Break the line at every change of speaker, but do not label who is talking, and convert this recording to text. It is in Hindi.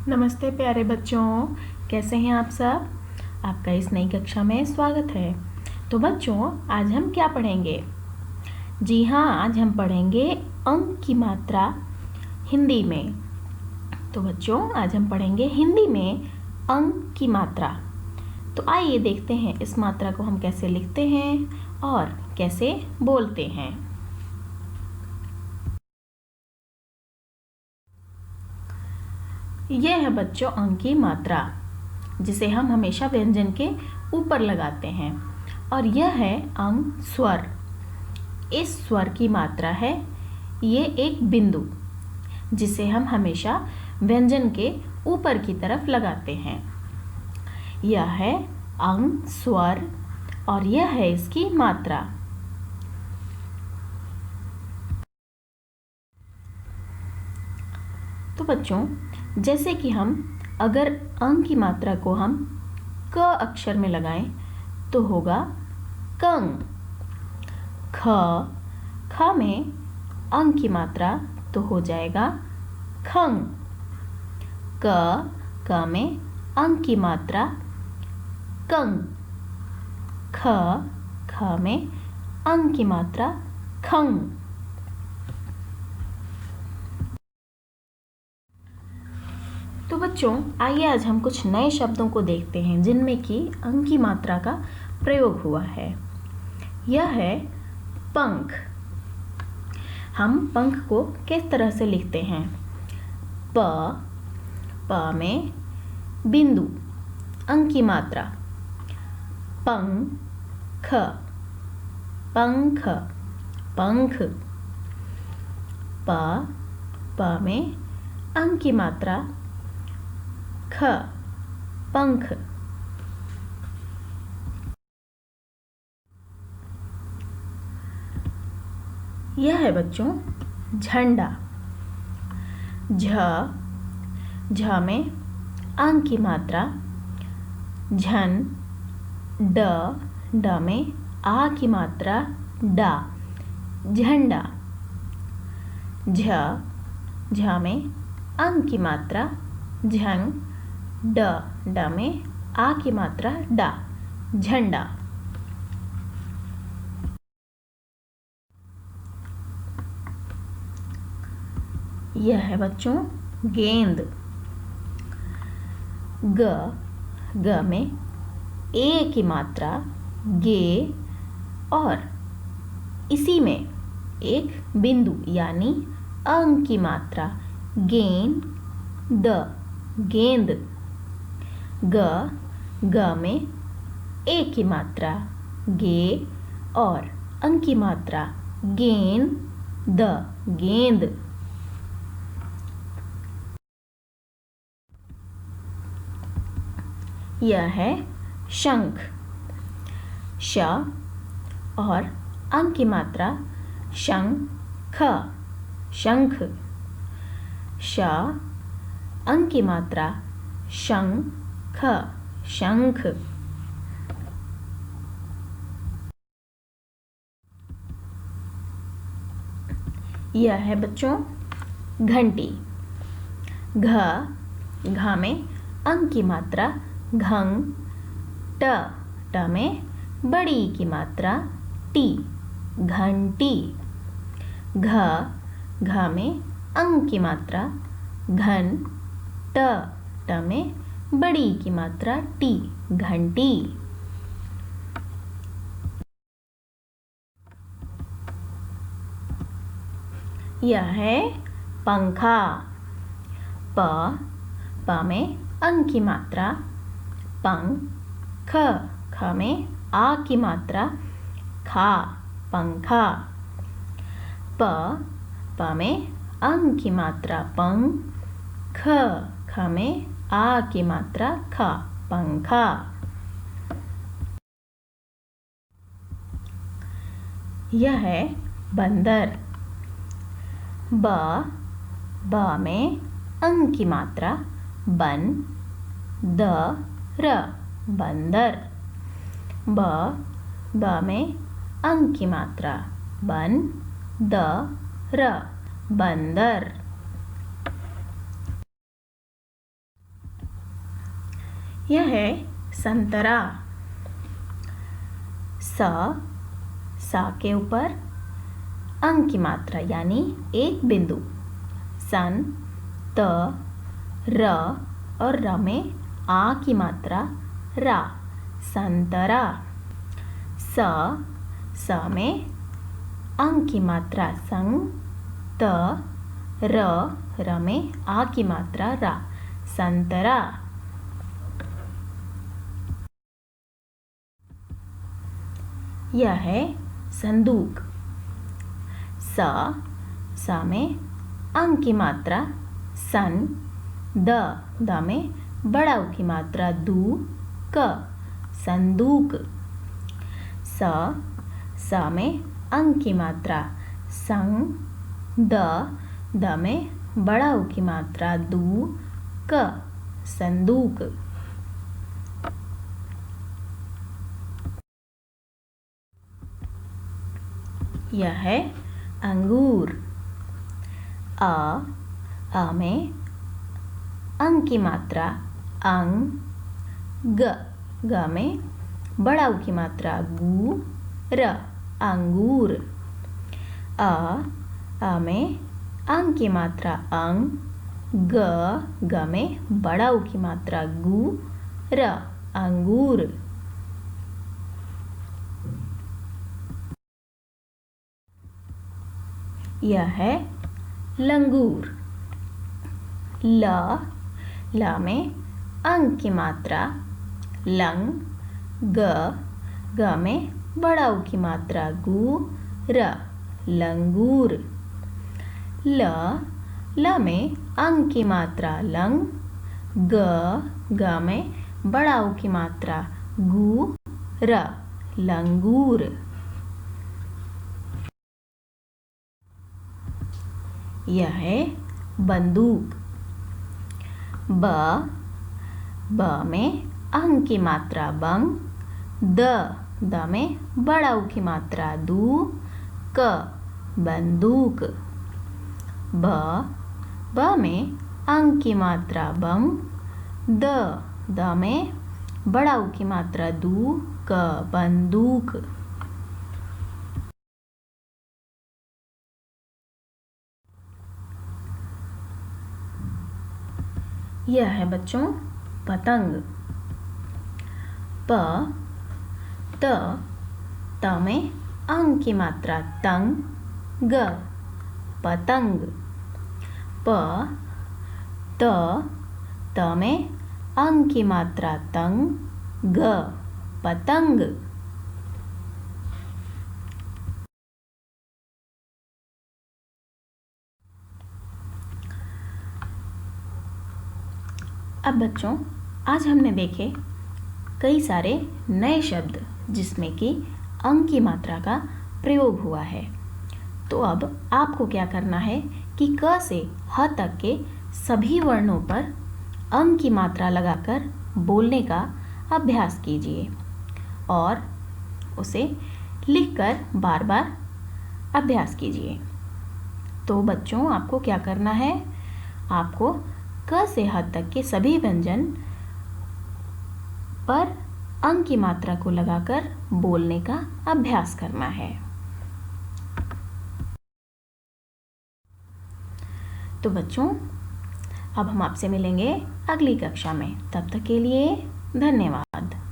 नमस्ते प्यारे बच्चों, कैसे हैं आप सब। आपका इस नई कक्षा में स्वागत है। तो बच्चों, आज हम क्या पढ़ेंगे? जी हाँ, आज हम पढ़ेंगे अंक की मात्रा हिंदी में। तो बच्चों, आज हम पढ़ेंगे हिंदी में अंक की मात्रा। तो आइए देखते हैं इस मात्रा को हम कैसे लिखते हैं और कैसे बोलते हैं। यह है बच्चों अंक की मात्रा, जिसे हम हमेशा व्यंजन के ऊपर लगाते हैं। और यह है अंग स्वर। इस स्वर की मात्रा है ये एक बिंदु, जिसे हम हमेशा व्यंजन के ऊपर की तरफ लगाते हैं। यह है अंग स्वर और यह है इसकी मात्रा। तो बच्चों, जैसे कि हम अगर अंग की मात्रा को हम क अक्षर में लगाएं तो होगा कंग। ख में अंग की मात्रा तो हो जाएगा खंग। क में अंग की मात्रा कंग। ख में अंग की मात्रा खंग। तो बच्चों, आइए आज हम कुछ नए शब्दों को देखते हैं जिनमें कि अंक की मात्रा का प्रयोग हुआ है। यह है पंख। हम पंख को किस तरह से लिखते हैं? प में बिंदु, अंक की मात्रा पंख। पंख पंख। प में अंक की मात्रा ख पंख। यह है बच्चों झंडा। झ में अंक की मात्रा झन। ड में आ की मात्रा डा, झंडा। झ में अंक की मात्रा झंग। ड में आ की मात्रा डा, झंडा। यह है बच्चों गेंद। ग में ए की मात्रा गे और इसी में एक बिंदु यानी अंक की मात्रा गेंद, गेंद। ग में ए की मात्रा गे और अंक की मात्रा गेंद, गेंद। यह है शंख। श और अंक की मात्रा शंख, शंख। श अंक की मात्रा शंख, शंख। यह है बच्चों घंटी। घ में अंक की मात्रा घंग। ट में बड़ी की मात्रा टी, घंटी। घ में अंक की मात्रा घन। ट में बड़ी की मात्रा टी, घंटी। यह है पंखा। प में अंक की मात्रा पंख। ख में आ की मात्रा खा, पंखा। प में अंक की मात्रा पंख। ख में आ की मात्रा खा, पंखा। यह है बंदर। ब में अंक की मात्रा बन। बंदर। ब में अंक की मात्रा बन। बंदर। यह है संतरा। सा के ऊपर अंग की मात्रा यानी एक बिंदु। सन, त, र और र में आ की मात्रा रा, संतरा। स में अंग की मात्रा संग, त, र में आ की मात्रा रा, संतरा। यह है संदूक। सा में अंग की मात्रा सन, द में बड़ा उ की मात्रा दू, क, संदूक। स में अंग की मात्रा संग, द में बड़ा उ की मात्रा दू, क, संदूक। यह है अंगूर। अ में अंग की मात्रा अंग, ग में बड़ा उ की मात्रा गू, र, अंगूर। अ में अंग की मात्रा अंग, ग में बड़ा उ की मात्रा गू, र, अंगूर। यह है लंगूर। ल में अंग की मात्रा लंग, ग में बड़ा उ की मात्रा गू, र, लंगूर। ल में अंग की मात्रा लंग, ग में बड़ा उ की मात्रा गू, र, लंगूर। यह है बंदूक। ब में अंग की मात्रा बंग, द में बड़ा उ की मात्रा दू, क, बंदूक। ब में अंग की मात्रा बंग, द में बड़ा उ की मात्रा दू, क, बंदूक। यह है बच्चों पतंग। त में अंग की मात्रा तंग, ग, पतंग। त में अंग की मात्रा तंग, ग, पतंग। अब बच्चों आज हमने देखे कई सारे नए शब्द जिसमें कि अंग की मात्रा का प्रयोग हुआ है। तो अब आपको क्या करना है कि क से ह तक के सभी वर्णों पर अंग की मात्रा लगाकर बोलने का अभ्यास कीजिए और उसे लिखकर बार बार अभ्यास कीजिए। तो बच्चों आपको क्या करना है, आपको क से ह तक के सभी व्यंजन पर अंग की मात्रा को लगाकर बोलने का अभ्यास करना है। तो बच्चों अब हम आपसे मिलेंगे अगली कक्षा में। तब तक के लिए धन्यवाद।